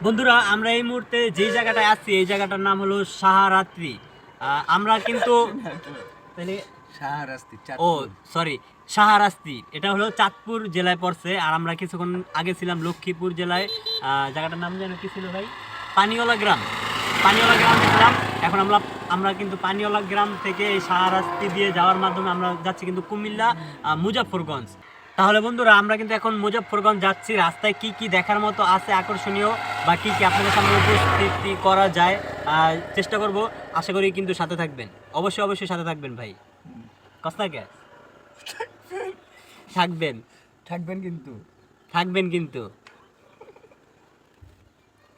বন্ধুরা আমরা এই মুহূর্তে যে জায়গাটায় আছি এই জায়গাটার নাম হলো শাহরাস্তি। আমরা কিন্তু তাহলে শাহরাস্তি এটা হলো চাঁদপুর জেলায় পড়ছে। আর আমরা কিছুক্ষণ আগে ছিলাম লক্ষ্মীপুর জেলায়। জায়গাটার নাম যেন কি ছিল ভাই? পানিওয়ালা গ্রাম ছিলাম। এখন আমরা কিন্তু পানিওয়ালা গ্রাম থেকে এই শাহরাস্তি দিয়ে যাওয়ার মাধ্যমে আমরা যাচ্ছি কিন্তু কুমিল্লা মুজাফফরগঞ্জ। তাহলে বন্ধুরা আমরা কিন্তু এখন মুজাফফরগঞ্জ যাচ্ছি। রাস্তায় কি কি দেখার মতো আছে আকর্ষণীয় বা কি কি আপনাদের সামনে উপস্থিতি করা যায় চেষ্টা করব। আশা করি কিন্তু সাথে থাকবেন, অবশ্যই সাথে থাকবেন ভাই। কস্তাকে থাকবেন কিন্তু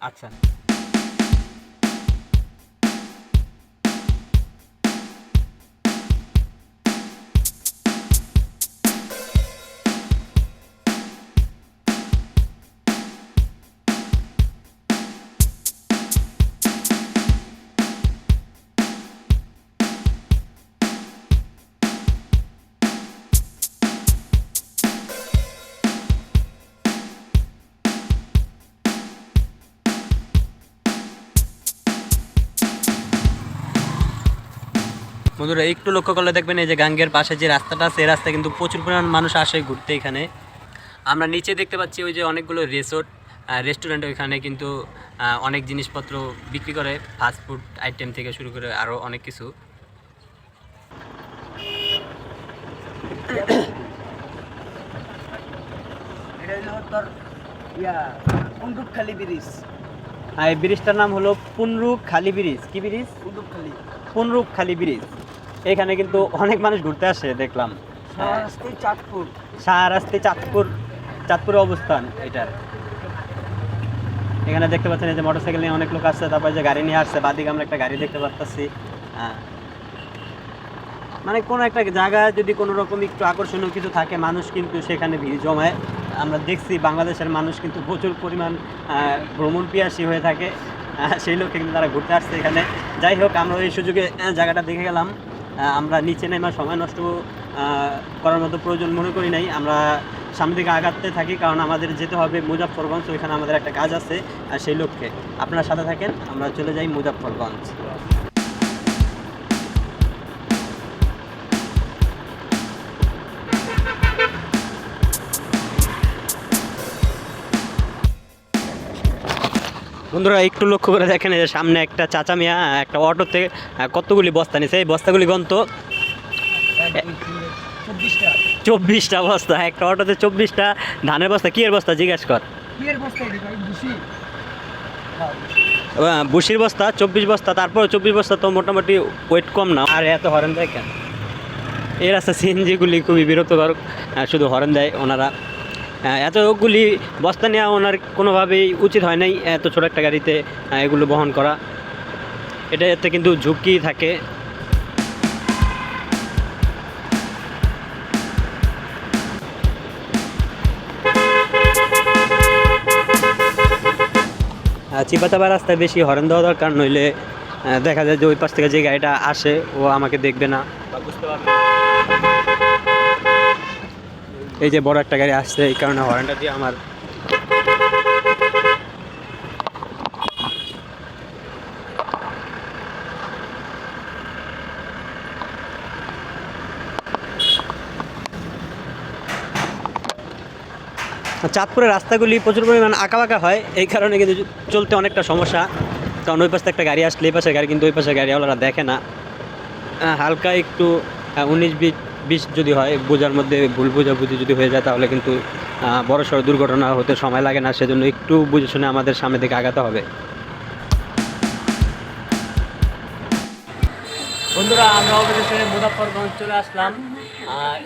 আচ্ছা। বন্ধুরা একটু লক্ষ্য করলে দেখবেন এই যে গাঙ্গের পাশে যে রাস্তাটা আছে এই রাস্তায় কিন্তু প্রচুর পরিমাণ মানুষ আসে ঘুরতে। এখানে আমরা নিচে দেখতে পাচ্ছি ওই যে অনেকগুলো রেস্টুরেন্ট, ওইখানে কিন্তু অনেক জিনিসপত্র বিক্রি করে, ফাস্টফুড আইটেম থেকে শুরু করে আরও অনেক কিছু। এই ব্রিজটার নাম হলো পুনরুখালী ব্রিজ। কি ব্রিজ? পুনরুখালী ব্রিজ। এখানে কিন্তু অনেক মানুষ ঘুরতে আসে দেখলাম। শাহরাস্তি চাঁদপুরে অবস্থান এটার। এখানে দেখতে পাচ্ছেন এই যে মোটরসাইকেল নিয়ে অনেক লোক আসছে, তারপরে যে গাড়ি নিয়ে আসছে। বাদিকে আমরা একটা গাড়ি দেখতে পাচ্ছি। মানে কোনো একটা জায়গায় যদি কোনো রকম একটু আকর্ষণীয় কিছু থাকে মানুষ কিন্তু সেখানে ভিড় জমায়। আমরা দেখছি বাংলাদেশের মানুষ কিন্তু প্রচুর পরিমাণ ভ্রমণ পিয়াসী হয়ে থাকে, সেই লোককে কিন্তু তারা ঘুরতে আসছে এখানে। যাই হোক, আমরা এই সুযোগে জায়গাটা দেখে গেলাম। আমরা নিচে নেমে সময় নষ্ট করার মতো প্রয়োজন মনে করি নাই। আমরা সামনের দিকে আগাতে থাকি, কারণ আমাদের যেতে হবে মুজাফফরগঞ্জ। ওইখানে আমাদের একটা কাজ আছে, সেই লক্ষ্যে আপনারা সাথে থাকেন। আমরা চলে যাই মুজাফফরগঞ্জ। বন্ধুরা একটু লক্ষ্য করে দেখেন যে সামনে একটা চাচা মিয়া একটা অটোতে কতগুলি বস্তা নিছে। এই বস্তাগুলি গন্ত 24টা বস্তা। একটা অটোতে 24টা ধানের বস্তা। কি এর বস্তা জিজ্ঞেস কর? বুসির বস্তা 24 বস্তা। তারপর 24 বস্তা তো মোটামুটি ওয়েট কম না। আর এত হরেন দেয় কেন? এই রাস্তা সিএনজিগুলি খুবই বিরক্তকর, শুধু হরেন দেয় ওনারা। এতগুলি বস্তা নেওয়া ওনার কোনোভাবেই উচিত হয় নাই, এত ছোটো একটা গাড়িতে এগুলো বহন করা। এতে কিন্তু ঝুঁকি থাকে। চিপাচাপা রাস্তায় বেশি হরেন দেওয়া দরকার, নইলে দেখা যায় যে ওই পাশ থেকে যে গাড়িটা আসে ও আমাকে দেখবে না বা বুঝতে পারবে না। এই যে বড় একটা গাড়ি আসছে, এই কারণে হর্নটা দিয়ে আমার চাঁদপুরের রাস্তাগুলি প্রচুর পরিমাণ আঁকাবাঁকা হয়, এই কারণে কিন্তু চলতে অনেকটা সমস্যা। কারণ ওই পাশে একটা গাড়ি আসলে এই পাশের গাড়ি কিন্তু ওই পাশের গাড়িওয়ালারা দেখে না। হালকা একটু 19-20 যদি হয়, বোঝার মধ্যে ভুল বোঝাবুঝি যদি হয়ে যায় তাহলে কিন্তু বড়সড় দুর্ঘটনা হতে সময় লাগে না। সেজন্য একটু বুঝে শুনে আমাদের সামনে দিকে আগাতে হবে। বন্ধুরা আমরা অবশেষে মুজাফফরগঞ্জ চলে আসলাম।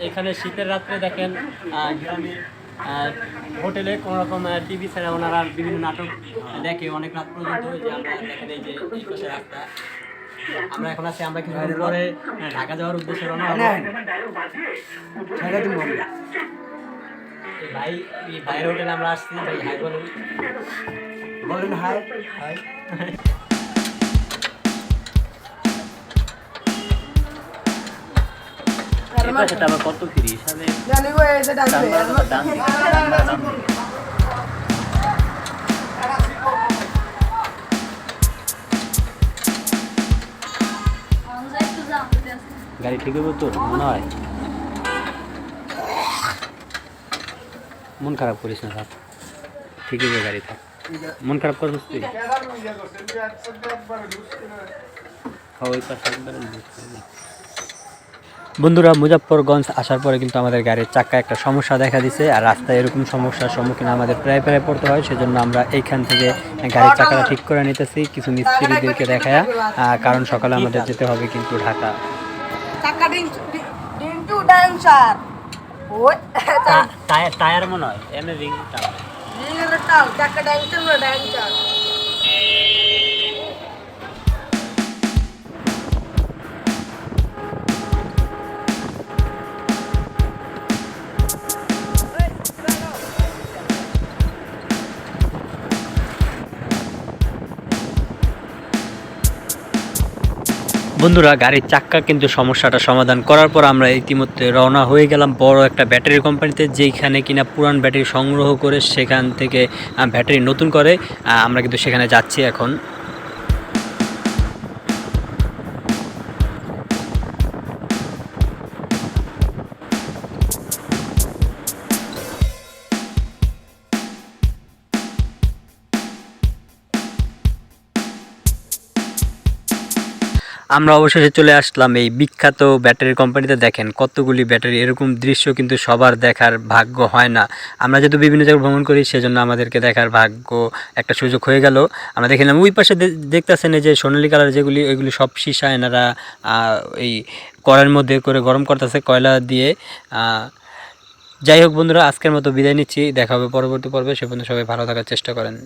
এখানে শীতের রাত্রে দেখেন গ্রামের হোটেলে কোনো রকম টিভি ছাড়া ওনারা বিভিন্ন নাটক দেখে অনেক রাত পর্যন্ত। যে আমরা দেখেন এই যে এই পাশে রাস্তা, আমরা এখন আছি। আমরা কিছুদিন পরে ঢাকা যাওয়ার উদ্দেশ্যে রওনা হব। ভাই এই ভাইয়ের হোটেলে আমরা আসছি। ভাই হাই বলেন হাই। সেটা আবার কত ফ্রি হিসাবে গাড়ি ঠিক হবে তো মনে হয়। মন খারাপ করিস না, থাক ঠিক হবে গাড়ি, থাক মন খারাপ করছিস তুই। ওই পাশে একবার বন্ধুরা মুজাফফরগঞ্জ আসার পরে কিন্তু আমাদের গাড়ির চাক্কা একটা সমস্যা দেখা দিছে, আর রাস্তায় এরকম সমস্যার সম্মুখীন আমাদের প্রায় প্রায় পড়তে হয়। সেজন্য আমরা এইখান থেকে গাড়ির চাকাটা ঠিক করে নিতেছি কিছু মিস্ত্রিদেরকে দেখায়া, কারণ সকালে আমাদের যেতে হবে কিন্তু ঢাকা। টায়ার মনে হয় এমনি রিং বন্ধুরা গাড়ির চাক্কা কিন্তু সমস্যাটা সমাধান করার পর আমরা ইতিমধ্যে রওনা হয়ে গেলাম বড় একটা ব্যাটারি কোম্পানিতে, যেখানে কিনা পুরান ব্যাটারি সংগ্রহ করে সেখান থেকে ব্যাটারি নতুন করে। আমরা কিন্তু সেখানে যাচ্ছি এখন। আমরা অবশেষে চলে আসলাম এই বিখ্যাত ব্যাটারি কোম্পানিতে। দেখেন কতগুলি ব্যাটারি, এরকম দৃশ্য কিন্তু সবার দেখার ভাগ্য হয় না। আমরা যেহেতু বিভিন্ন জায়গায় ভ্রমণ করি সেজন্য আমাদেরকে দেখার ভাগ্য একটা সুযোগ হয়ে গেল। আমরা দেখলাম ওই পাশে দেখতেছেন যে সোনালী কালার যেগুলি, ওইগুলি সব সীসা এনারা এই কড়াইয়ের মধ্যে করে গরম করতেছে কয়লা দিয়ে। যাই হোক বন্ধুরা, আজকের মতো বিদায় নিচ্ছি, দেখা হবে পরবর্তী পর্বে। সে পর্যন্ত সবাই ভালো থাকার চেষ্টা করেন।